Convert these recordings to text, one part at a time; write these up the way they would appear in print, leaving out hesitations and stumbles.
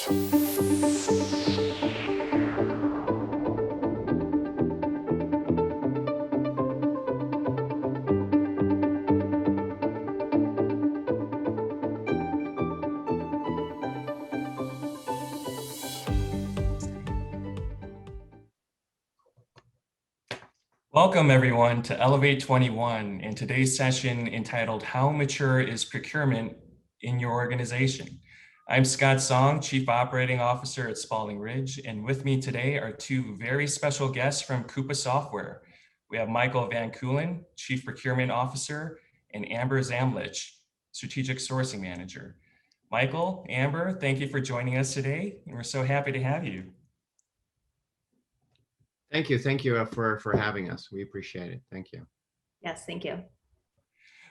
Welcome everyone to Elevate21 in today's session entitled How Mature is Procurement in Your Organization? I'm Scott Song, Chief Operating Officer at Spalding Ridge, and with me today are two very special guests from Koopa Software. We have Michael Van Koolen, Chief Procurement Officer, and Amber Zamlich, Strategic Sourcing Manager. Michael, Amber, thank you for joining us today, and we're so happy to have you. Thank you for having us. We appreciate it. Thank you. Yes, thank you.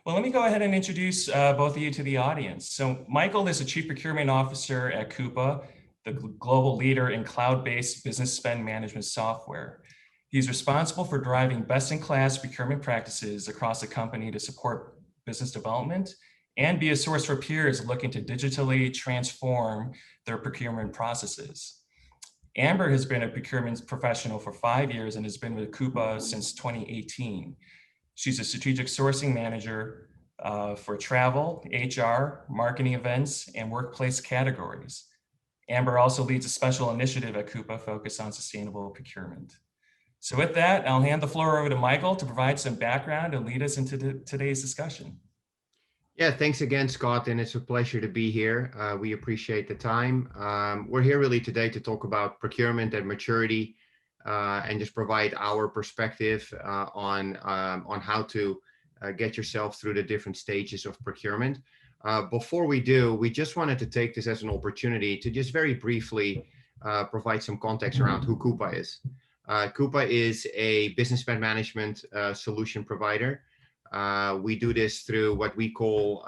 Well, let me go ahead and introduce both of you to the audience. So Michael is the Chief Procurement Officer at Koopa, the global leader in cloud-based business spend management software. He's responsible for driving best-in-class procurement practices across the company to support business development and be a source for peers looking to digitally transform their procurement processes. Amber has been a procurement professional for 5 years and has been with Koopa since 2018. She's a strategic sourcing manager for travel, HR, marketing events, and workplace categories. Amber also leads a special initiative at Koopa focused on sustainable procurement. So with that, I'll hand the floor over to Michael to provide some background and lead us into today's discussion. Yeah, thanks again, Scott, and it's a pleasure to be here. We appreciate the time. We're here really today to talk about procurement and maturity and just provide our perspective on how to get yourself through the different stages of procurement. Before we do, we just wanted to take this as an opportunity to just very briefly provide some context around who Koopa is. Koopa is a business spend management solution provider. We do this through what we call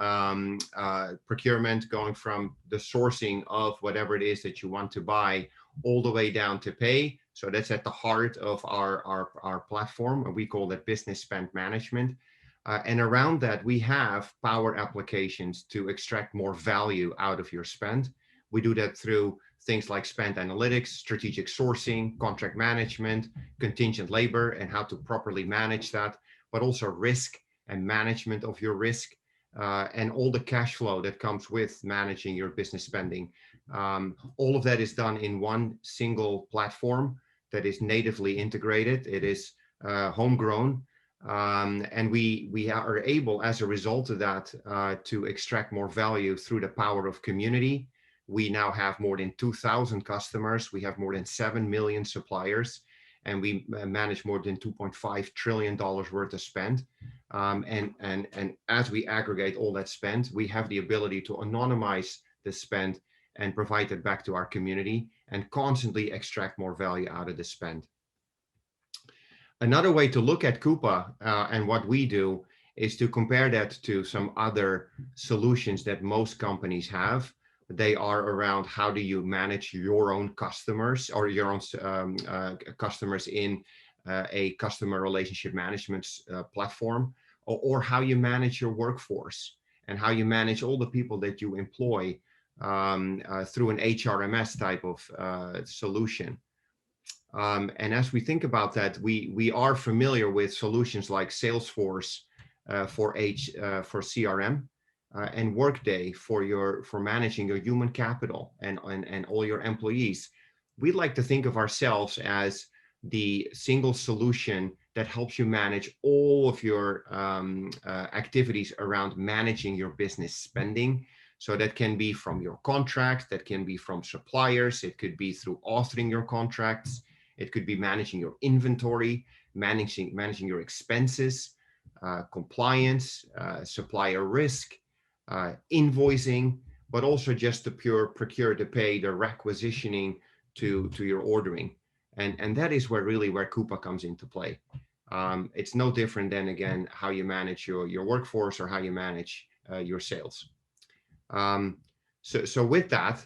procurement, going from the sourcing of whatever it is that you want to buy all the way down to pay. So that's at the heart of our platform, and we call that business spend management. And around that, we have power applications to extract more value out of your spend. We do that through things like spend analytics, strategic sourcing, contract management, contingent labor, and how to properly manage that, but also risk and management of your risk, and all the cash flow that comes with managing your business spending. All of that is done in one single platform that is natively integrated. It is homegrown, and we are able, as a result of that, to extract more value through the power of community. We now have more than 2,000 customers. We have more than 7 million suppliers, and we manage more than $2.5 trillion worth of spend. And as we aggregate all that spend, we have the ability to anonymize the spend and provide it back to our community and constantly extract more value out of the spend. Another way to look at Koopa and what we do is to compare that to some other solutions that most companies have. They are around how do you manage your own customers or your own customers in a customer relationship management platform, or how you manage your workforce and how you manage all the people that you employ through an HRMS type of solution. And as we think about that, we are familiar with solutions like Salesforce for CRM. And Workday for managing your human capital and all your employees. We'd like to think of ourselves as the single solution that helps you manage all of your activities around managing your business spending. So that can be from your contract, that can be from suppliers, it could be through authoring your contracts, it could be managing your inventory, managing your expenses, compliance, supplier risk, invoicing, but also just the pure procure to pay, the requisitioning to your ordering. And that is where Koopa comes into play. It's no different than, again, how you manage your workforce or how you manage your sales. So with that,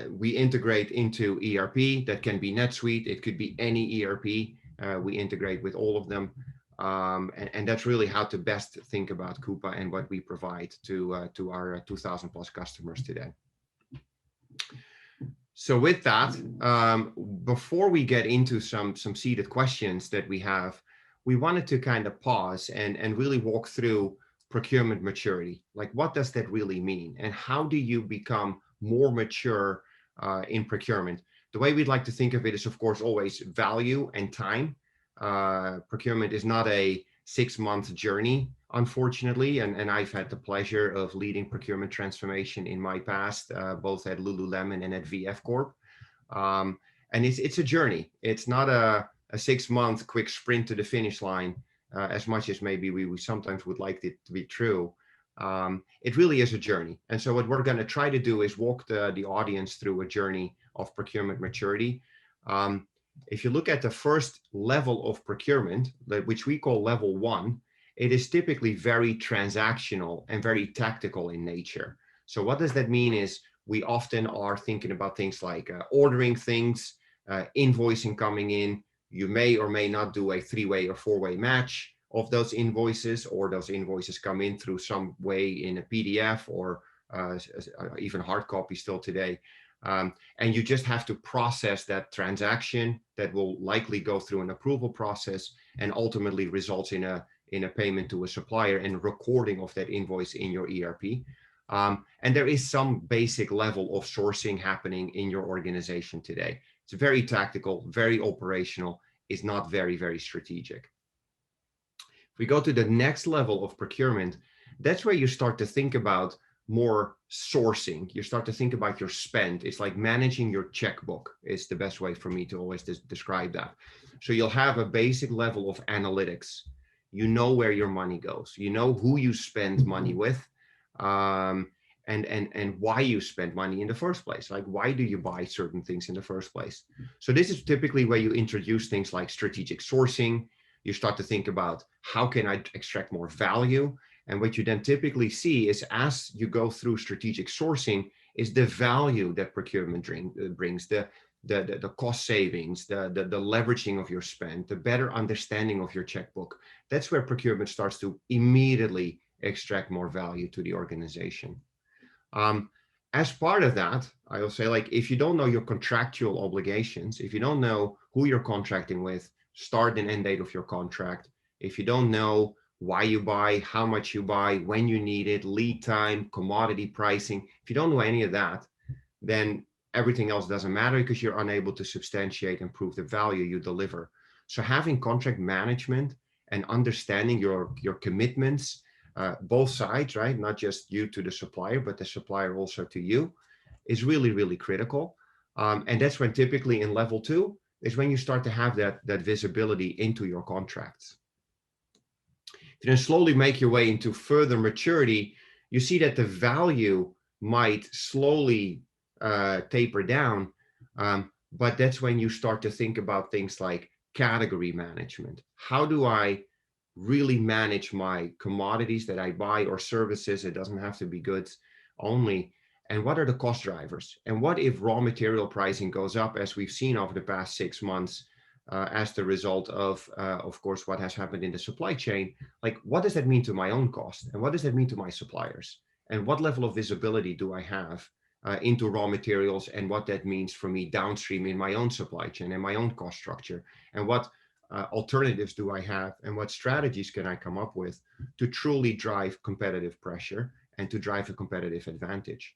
we integrate into ERP. That can be NetSuite, it could be any ERP. We integrate with all of them. And that's really how to best think about Koopa and what we provide to our 2,000 plus customers today. So with that, before we get into some seated questions that we have, we wanted to kind of pause and really walk through procurement maturity. Like, what does that really mean? And how do you become more mature in procurement? The way we'd like to think of it is, of course, always value and time. Procurement is not a 6-month journey, unfortunately, and I've had the pleasure of leading procurement transformation in my past, both at Lululemon and at VF Corp. And it's a journey. It's not a 6-month quick sprint to the finish line, as much as maybe we sometimes would like it to be true. It really is a journey. And so what we're going to try to do is walk the audience through a journey of procurement maturity. If you look at the first level of procurement, which we call level 1, it is typically very transactional and very tactical in nature. So what does that mean is we often are thinking about things like ordering things, invoicing coming in. You may or may not do a 3-way or 4-way match of those invoices, or those invoices come in through some way in a PDF or even hard copy still today. And you just have to process that transaction that will likely go through an approval process and ultimately results in a payment to a supplier and recording of that invoice in your ERP. And there is some basic level of sourcing happening in your organization today. It's very tactical, very operational, is not very, very strategic. If we go to the next level of procurement, that's where you start to think about more sourcing. You start to think about your spend. It's like managing your checkbook is the best way for me to always describe that. So you'll have a basic level of analytics. You know where your money goes. You know who you spend money with, and why you spend money in the first place. Like, why do you buy certain things in the first place? So this is typically where you introduce things like strategic sourcing. You start to think about, how can I extract more value? And what you then typically see is, as you go through strategic sourcing, is the value that procurement brings, the cost savings, the leveraging of your spend, the better understanding of your checkbook. That's where procurement starts to immediately extract more value to the organization. As part of that, I will say, like, if you don't know your contractual obligations, if you don't know who you're contracting with, start and end date of your contract, if you don't know why you buy, how much you buy, when you need it, lead time, commodity pricing, if you don't know any of that, then everything else doesn't matter, because you're unable to substantiate and prove the value you deliver. So having contract management and understanding your commitments, both sides, right? Not just you to the supplier, but the supplier also to you, is really, really critical. And that's when typically in level 2 is when you start to have that visibility into your contracts. If you then slowly make your way into further maturity, you see that the value might slowly taper down, but that's when you start to think about things like category management. How do I really manage my commodities that I buy, or services? It doesn't have to be goods only. And what are the cost drivers? And what if raw material pricing goes up, as we've seen over the past 6 months, as the result of course, what has happened in the supply chain? Like, what does that mean to my own cost? And what does that mean to my suppliers? And what level of visibility do I have into raw materials, and what that means for me downstream in my own supply chain and my own cost structure? And what alternatives do I have, and what strategies can I come up with to truly drive competitive pressure and to drive a competitive advantage?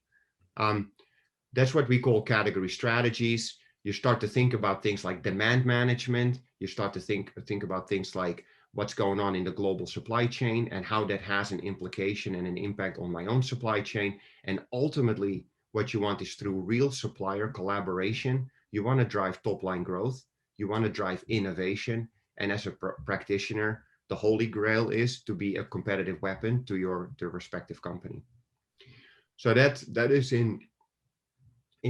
That's what we call category strategies. You start to think about things like demand management. You start to think about things like what's going on in the global supply chain and how that has an implication and an impact on my own supply chain. And ultimately, what you want is, through real supplier collaboration, you want to drive top line growth. You want to drive innovation. And as a practitioner, the holy grail is to be a competitive weapon to your respective company. So that is in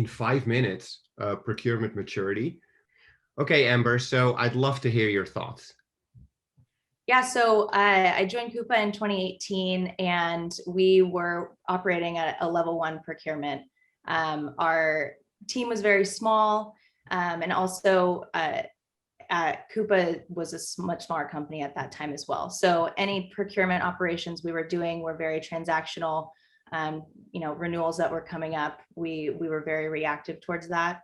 5 minutes, procurement maturity. Okay, Amber, so I'd love to hear your thoughts. Yeah, so I joined Koopa in 2018, and we were operating at a level 1 procurement. Our team was very small, and also Koopa was a much smaller company at that time as well. So any procurement operations we were doing were very transactional. renewals that were coming up, we were very reactive towards that.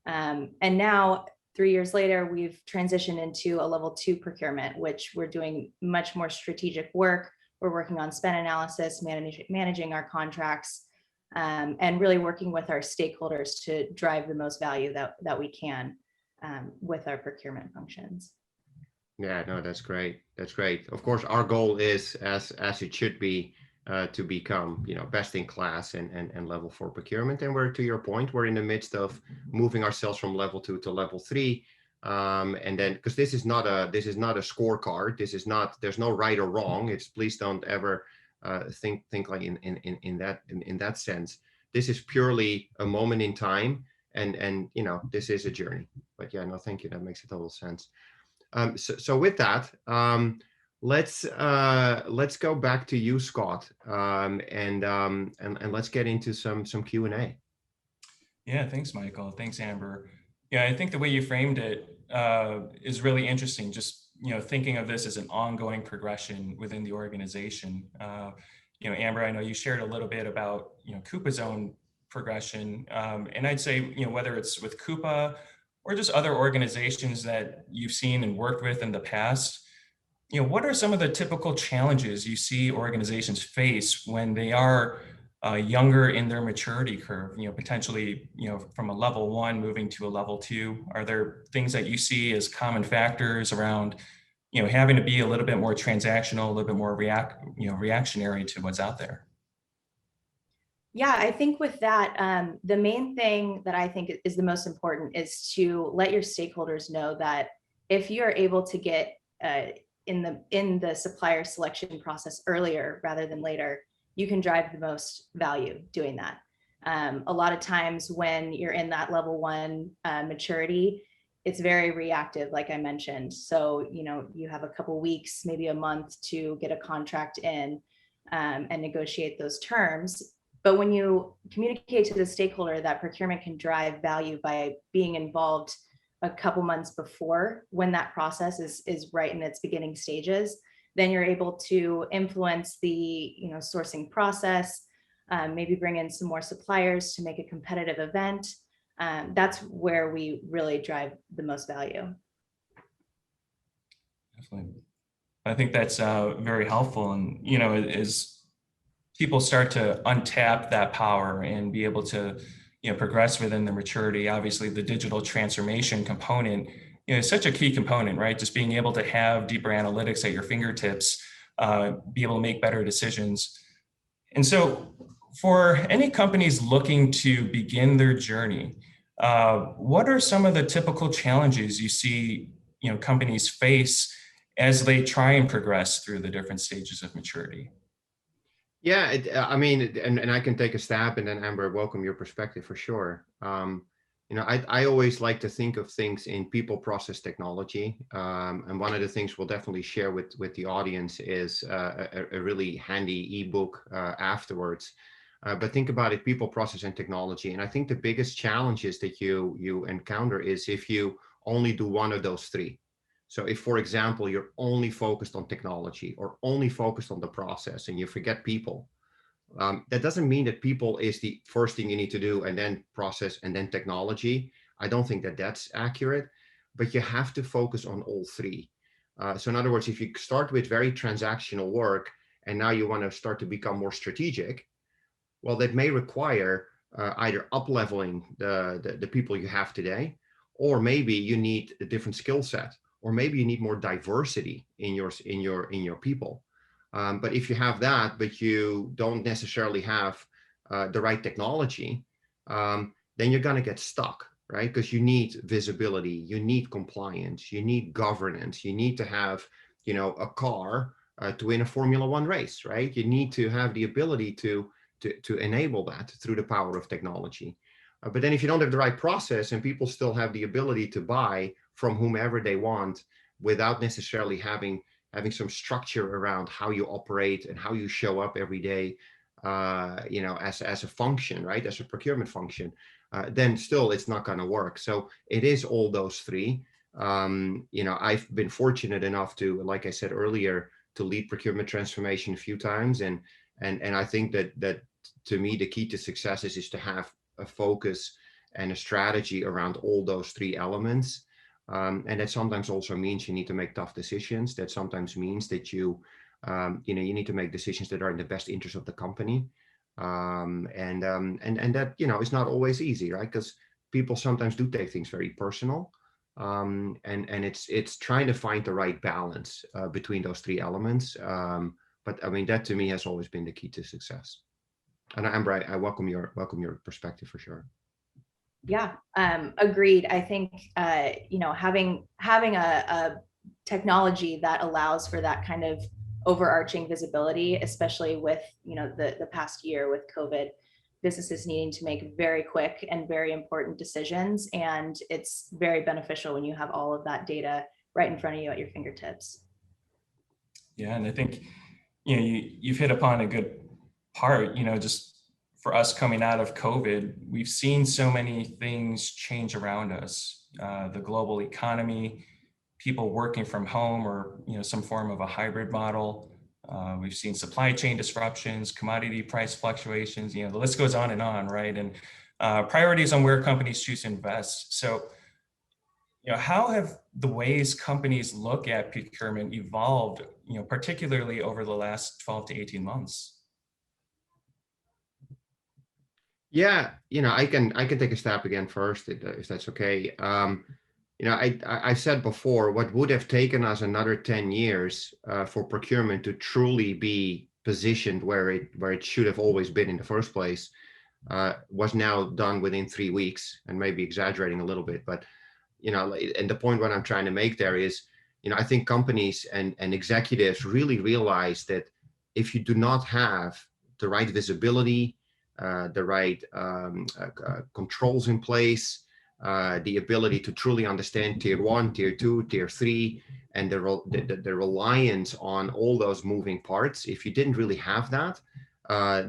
And now 3 years later, we've transitioned into a level 2 procurement, which we're doing much more strategic work. We're working on spend analysis, managing our contracts, and really working with our stakeholders to drive the most value that we can with our procurement functions. Yeah, no, that's great. That's great. Of course, our goal is, as it should be, to become, best in class and level 4 procurement. And we're, to your point, we're in the midst of moving ourselves from level 2 to level 3. And then, because this is not a scorecard. There's no right or wrong. It's, please don't ever think like in that sense. This is purely a moment in time, and this is a journey. But yeah, no, thank you. That makes a total sense. So with that, let's go back to you, Scott, and let's get into some Q&A. Yeah, thanks, Michael. Thanks, Amber. Yeah, I think the way you framed it is really interesting. Just thinking of this as an ongoing progression within the organization. Amber, I know you shared a little bit about Koopa's own progression, and I'd say whether it's with Koopa or just other organizations that you've seen and worked with in the past, what are some of the typical challenges you see organizations face when they are younger in their maturity curve, potentially, from a level 1 moving to a level 2? Are there things that you see as common factors around, having to be a little bit more transactional, a little bit more reactionary to what's out there? Yeah, I think with that, the main thing that I think is the most important is to let your stakeholders know that if you're able to get in the supplier selection process earlier rather than later, you can drive the most value doing that. A lot of times when you're in that level 1 maturity, it's very reactive, like I mentioned. So, you have a couple weeks, maybe a month to get a contract in and negotiate those terms. But when you communicate to the stakeholder that procurement can drive value by being involved a couple months before, when that process is right in its beginning stages, then you're able to influence the sourcing process, maybe bring in some more suppliers to make a competitive event. That's where we really drive the most value. Definitely. I think that's very helpful. And, as people start to untap that power and be able to, progress within the maturity, obviously the digital transformation component, is such a key component, right? Just being able to have deeper analytics at your fingertips, be able to make better decisions. And so for any companies looking to begin their journey, what are some of the typical challenges you see, companies face as they try and progress through the different stages of maturity? Yeah, and I can take a stab, and then Amber, welcome your perspective for sure. I always like to think of things in people, process, technology. And one of the things we'll definitely share with the audience is a really handy ebook afterwards. But think about it, people, process, and technology. And I think the biggest challenges that you encounter is if you only do one of those 3. So if, for example, you're only focused on technology or only focused on the process and you forget people, that doesn't mean that people is the first thing you need to do and then process and then technology. I don't think that that's accurate, but you have to focus on all 3. So in other words, if you start with very transactional work and now you want to start to become more strategic, well, that may require either up-leveling the people you have today, or maybe you need a different skill set, or maybe you need more diversity in your people. But if you have that, but you don't necessarily have the right technology, then you're going to get stuck, right? Because you need visibility, you need compliance, you need governance, you need to have, a car to win a Formula 1 race, right? You need to have the ability to enable that through the power of technology. But then if you don't have the right process and people still have the ability to buy from whomever they want without necessarily having some structure around how you operate and how you show up every day, as a function, right? As a procurement function, then still it's not going to work. So it is all those 3. I've been fortunate enough to, like I said earlier, to lead procurement transformation a few times. And I think that to me, the key to success is to have a focus and a strategy around all those three elements. And that sometimes also means you need to make tough decisions. That sometimes means that you need to make decisions that are in the best interest of the company. And that, is not always easy, right? Because people sometimes do take things very personal. And it's trying to find the right balance between those three elements. But I mean, that to me has always been the key to success. And Amber, I welcome your perspective for sure. Yeah, agreed. I think having a technology that allows for that kind of overarching visibility, especially with the past year with COVID, businesses needing to make very quick and very important decisions, and it's very beneficial when you have all of that data right in front of you at your fingertips. Yeah, and I think you've hit upon a good part. Just for us coming out of COVID, we've seen so many things change around us. The global economy, people working from home or some form of a hybrid model. We've seen supply chain disruptions, commodity price fluctuations. The list goes on, right? And priorities on where companies choose to invest. So, how have the ways companies look at procurement evolved, particularly over the last 12 to 18 months? Yeah, I can take a stab again first, if that's okay. I said before, what would have taken us another 10 years for procurement to truly be positioned where it should have always been in the first place was now done within 3 weeks, and maybe exaggerating a little bit. But, and the point what I'm trying to make there is, I think companies and executives really realize that if you do not have the right visibility, the right controls in place, the ability to truly understand tier 1, tier 2, tier 3, and the reliance on all those moving parts. If you didn't really have that,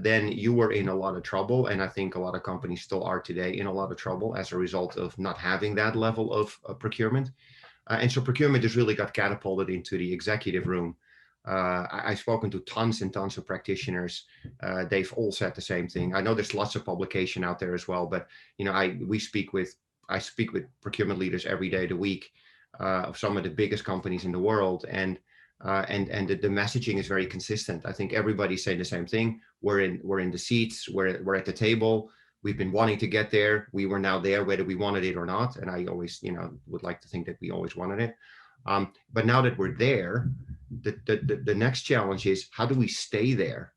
then you were in a lot of trouble. And I think a lot of companies still are today in a lot of trouble as a result of not having that level of procurement. And so procurement has really got catapulted into the executive room. I've spoken to tons and tons of practitioners. They've all said the same thing. I know there's lots of publication out there as well, but I speak with procurement leaders every day of the week of some of the biggest companies in the world, and the messaging is very consistent. I think everybody's saying the same thing. We're in the seats. We're at the table. We've been wanting to get there. We were now there, whether we wanted it or not. And I always, would like to think that we always wanted it. But now that we're there, the next challenge is, how do we stay there,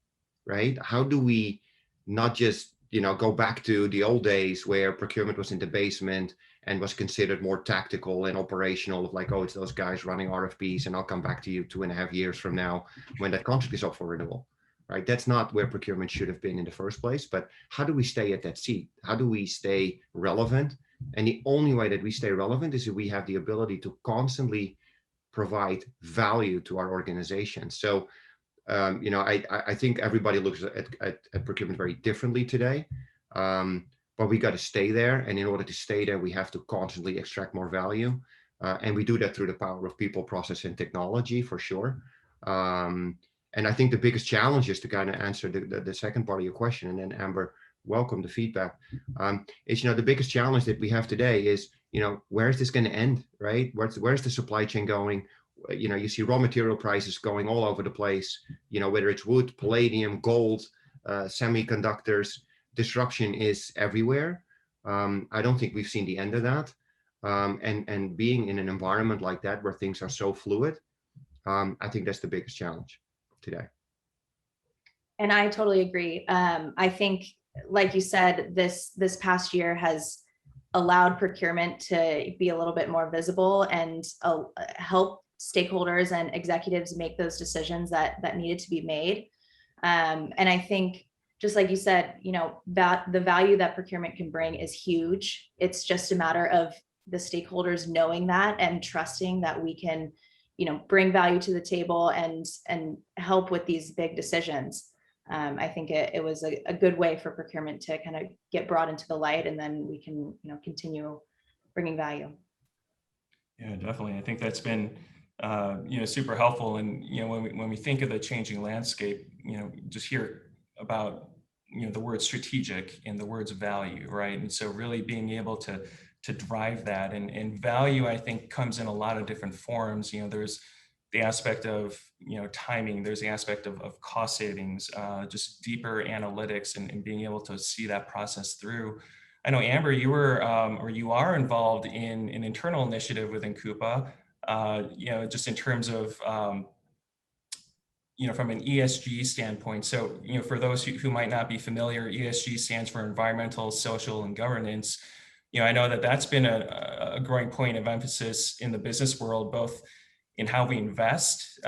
right? How do we not just, go back to the old days where procurement was in the basement and was considered more tactical and operational, of like, oh, it's those guys running RFPs and I'll come back to you 2.5 years from now when that contract is up for renewal, right? That's not where procurement should have been in the first place. But how do we stay at that seat? How do we stay relevant? And the only way that we stay relevant is if we have the ability to constantly provide value to our organization. So, I think everybody looks at procurement very differently today, but we got to stay there. And in order to stay there, we have to constantly extract more value. And we do that through the power of people, process, and technology, for sure. And I think the biggest challenge is to kind of answer the second part of your question. And then Amber, welcome the feedback. Is, the biggest challenge that we have today is, where is this going to end, right? Where's the supply chain going? You see raw material prices going all over the place, whether it's wood, palladium, gold, semiconductors. Disruption is everywhere. I don't think we've seen the end of that. And being in an environment like that where things are so fluid, I think that's the biggest challenge today. And I totally agree. I think, like you said, this past year has allowed procurement to be a little bit more visible and help stakeholders and executives make those decisions that needed to be made. And I think, just like you said, that the value that procurement can bring is huge. It's just a matter of the stakeholders knowing that and trusting that we can, bring value to the table and help with these big decisions. I think it was a good way for procurement to kind of get brought into the light, and then we can, continue bringing value. Yeah, definitely. I think that's been super helpful. And when we think of the changing landscape, just hear about the word strategic and the words value, right? And so really being able to drive that, and value, I think, comes in a lot of different forms. There's the aspect of timing, there's the aspect of cost savings, just deeper analytics, and being able to see that process through. I know, Amber, you were or you are involved in an internal initiative within Koopa, just in terms of from an ESG standpoint. So, for those who might not be familiar, ESG stands for environmental, social, and governance. I know that that's been a growing point of emphasis in the business world, both in how we invest.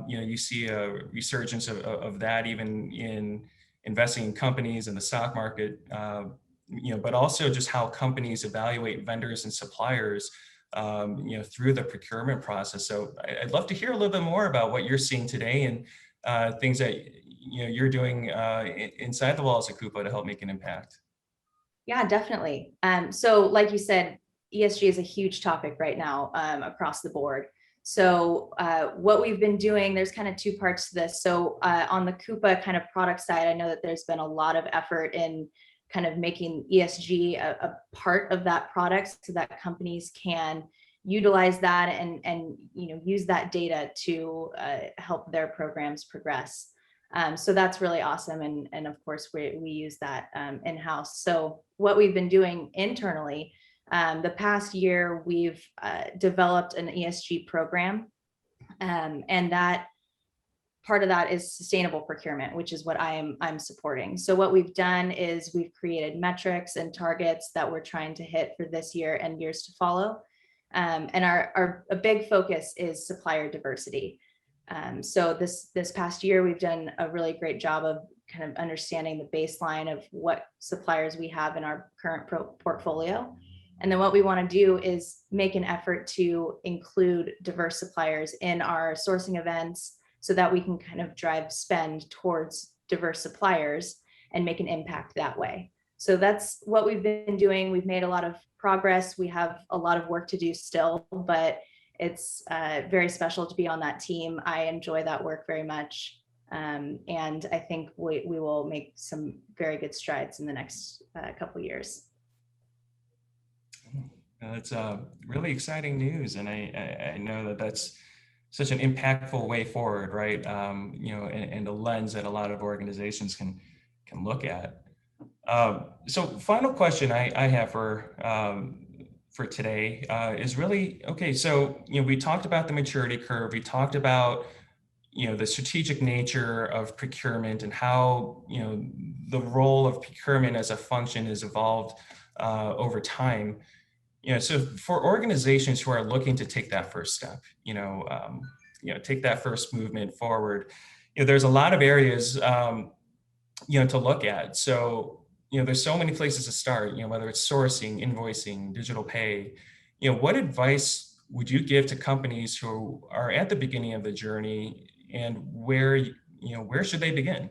You see a resurgence of that even in investing in companies in the stock market, but also just how companies evaluate vendors and suppliers, through the procurement process. So I'd love to hear a little bit more about what you're seeing today, and things that you're doing inside the walls of Koopa to help make an impact. Yeah, definitely. So like you said, ESG is a huge topic right now across the board. So what we've been doing, there's kind of two parts to this. So on the Koopa kind of product side, I know that there's been a lot of effort in kind of making ESG a part of that product so that companies can utilize that and use that data to help their programs progress. So that's really awesome. And of course, we use that in-house. So what we've been doing internally, the past year, we've developed an ESG program. And that part of that is sustainable procurement, which is what I'm supporting. So what we've done is we've created metrics and targets that we're trying to hit for this year and years to follow. And a big focus is supplier diversity. So this past year, we've done a really great job of kind of understanding the baseline of what suppliers we have in our current portfolio. And then what we want to do is make an effort to include diverse suppliers in our sourcing events so that we can kind of drive spend towards diverse suppliers and make an impact that way. So that's what we've been doing. We've made a lot of progress. We have a lot of work to do still, but it's very special to be on that team. I enjoy that work very much. And I think we will make some very good strides in the next couple of years. That's really exciting news. And I know that that's such an impactful way forward, right? And a lens that a lot of organizations can look at. So final question I have for today is really, okay, so, we talked about the maturity curve. We talked about, the strategic nature of procurement and how, the role of procurement as a function has evolved over time. So for organizations who are looking to take that first step, take that first movement forward, there's a lot of areas, to look at. So, there's so many places to start, whether it's sourcing, invoicing, digital pay. What advice would you give to companies who are at the beginning of the journey, and where should they begin?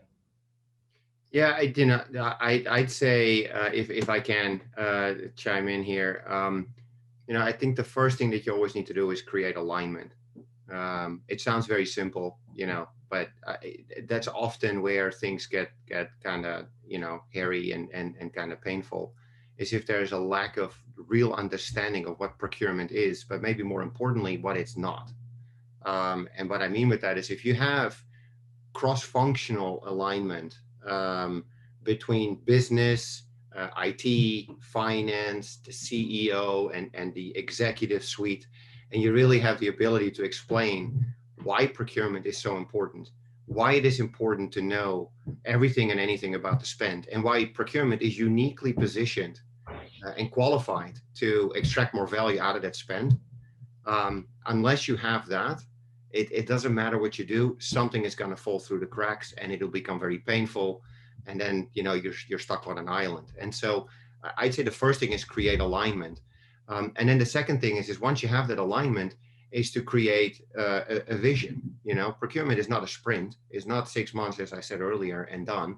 Yeah, I'd say if I can chime in here, I think the first thing that you always need to do is create alignment. It sounds very simple, but that's often where things get kind of, hairy and kind of painful, is if there's a lack of real understanding of what procurement is, but maybe more importantly, what it's not. And what I mean with that is if you have cross-functional alignment between business, IT, finance, the CEO, and the executive suite, and you really have the ability to explain why procurement is so important, why it is important to know everything and anything about the spend, and why procurement is uniquely positioned and qualified to extract more value out of that spend. Unless you have that, it doesn't matter what you do, something is going to fall through the cracks and it'll become very painful. And then, you're stuck on an island. And so I'd say the first thing is create alignment. And then the second thing is once you have that alignment, is to create a vision. Procurement is not a sprint. It's not 6 months, as I said earlier, and done.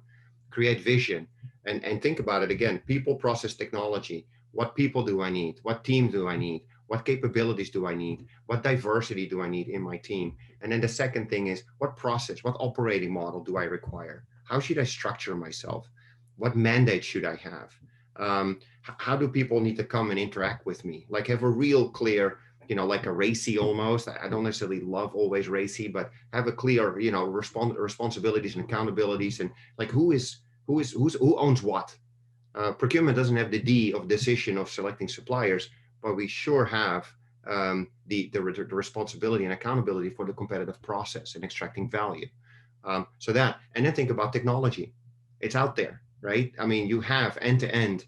Create vision and think about it again. People, process, technology. What people do I need? What team do I need? What capabilities do I need? What diversity do I need in my team? And then the second thing is what process, what operating model do I require? How should I structure myself? What mandate should I have? How do people need to come and interact with me? Like have a real clear, like a RACI almost. I don't necessarily love always RACI, but have a clear, responsibilities and accountabilities, and like who owns what. Procurement doesn't have the D of decision of selecting suppliers, but we sure have the responsibility and accountability for the competitive process and extracting value. So that, and then think about technology. It's out there, right? I mean, you have end-to-end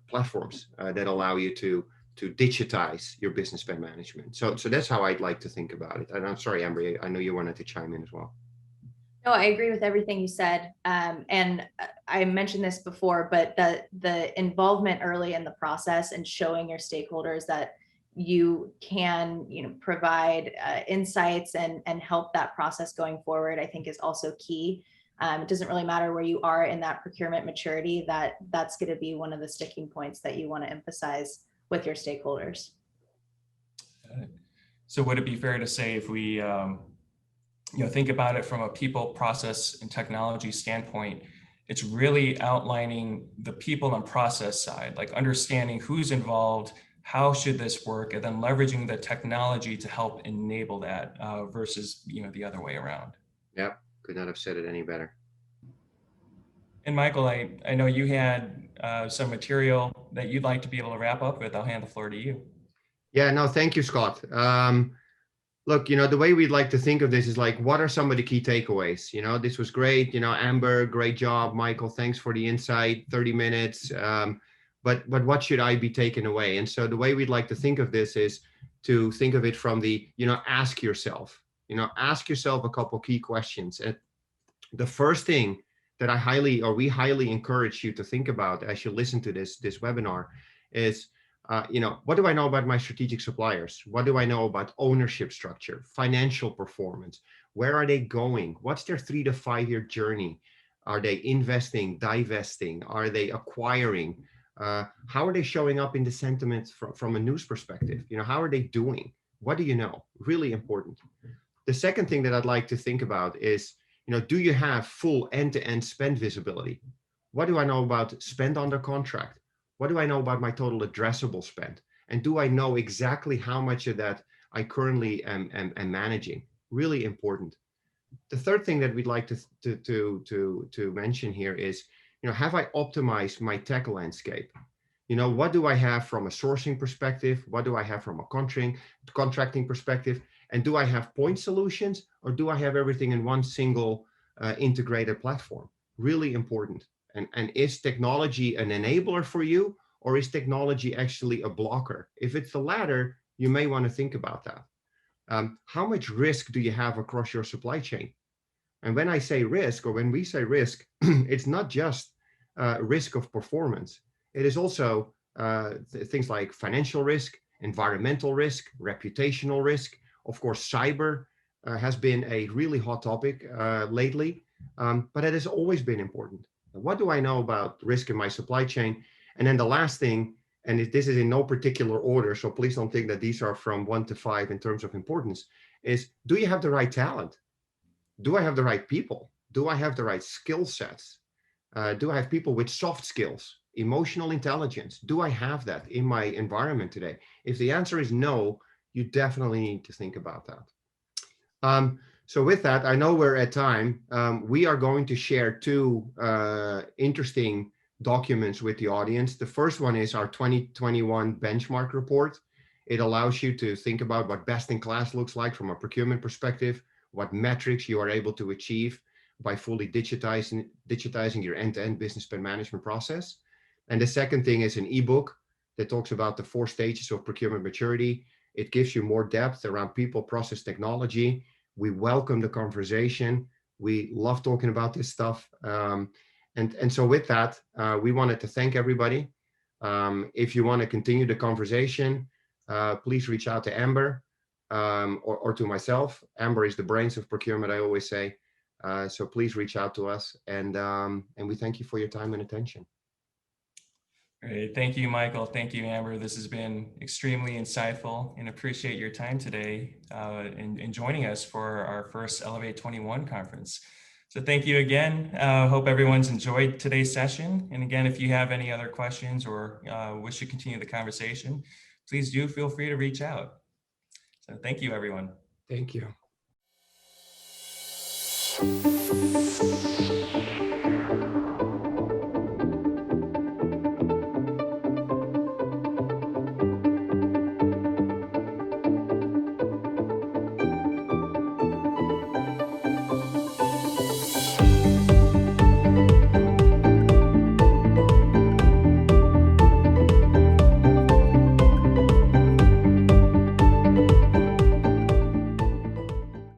platforms that allow you to digitize your business spend management. So that's how I'd like to think about it. And I'm sorry, Amber, I know you wanted to chime in as well. No, I agree with everything you said. And I mentioned this before, but the involvement early in the process and showing your stakeholders that you can, provide insights and help that process going forward, I think is also key. It doesn't really matter where you are in that procurement maturity, that's going to be one of the sticking points that you want to emphasize with your stakeholders. So would it be fair to say if we think about it from a people, process, and technology standpoint, it's really outlining the people and process side, like understanding who's involved, how should this work, and then leveraging the technology to help enable that versus the other way around. Yep, could not have said it any better. And Michael, I know you had some material that you'd like to be able to wrap up with. I'll hand the floor to you. Yeah, no, thank you, Scott. Look, the way we'd like to think of this is like, what are some of the key takeaways? This was great. Amber, great job. Michael, thanks for the insight, 30 minutes. But what should I be taking away? And so the way we'd like to think of this is to think of it from the, ask yourself a couple key questions. And the first thing that we highly encourage you to think about as you listen to this webinar is, what do I know about my strategic suppliers? What do I know about ownership structure, financial performance? Where are they going? What's their 3 to 5 year journey? Are they investing, divesting? Are they acquiring? How are they showing up in the sentiments from a news perspective? How are they doing? What do you know? Really important. The second thing that I'd like to think about is, do you have full end-to-end spend visibility? What do I know about spend under contract? What do I know about my total addressable spend? And do I know exactly how much of that I currently am managing? Really important. The third thing that we'd like to mention here is, have I optimized my tech landscape? What do I have from a sourcing perspective? What do I have from a contracting perspective? And do I have point solutions, or do I have everything in one single integrated platform? Really important. And is technology an enabler for you, or is technology actually a blocker? If it's the latter, you may want to think about that. How much risk do you have across your supply chain? And when I say risk, or when we say risk, it's not just risk of performance. It is also things like financial risk, environmental risk, reputational risk. Of course, cyber has been a really hot topic lately, but it has always been important. What do I know about risk in my supply chain? And then the last thing, and this is in no particular order, so please don't think that these are from 1 to 5 in terms of importance, is, do you have the right talent? Do I have the right people? Do I have the right skill sets? Do I have people with soft skills, emotional intelligence? Do I have that in my environment today? If the answer is no, you definitely need to think about that. So with that, I know we're at time. We are going to share 2 interesting documents with the audience. The first one is our 2021 benchmark report. It allows you to think about what best in class looks like from a procurement perspective, what metrics you are able to achieve by fully digitizing your end-to-end business spend management process. And the second thing is an ebook that talks about the 4 stages of procurement maturity. It gives you more depth around people, process, technology. We welcome the conversation. We love talking about this stuff. And so with that, we wanted to thank everybody. If you want to continue the conversation, please reach out to Amber or to myself. Amber is the brains of procurement, I always say. So please reach out to us, and we thank you for your time and attention. Great. Thank you, Michael. Thank you, Amber. This has been extremely insightful, and appreciate your time today in joining us for our first Elevate 21 conference. So thank you again. Hope everyone's enjoyed today's session. And again, if you have any other questions or wish to continue the conversation, please do feel free to reach out. So thank you, everyone. Thank you.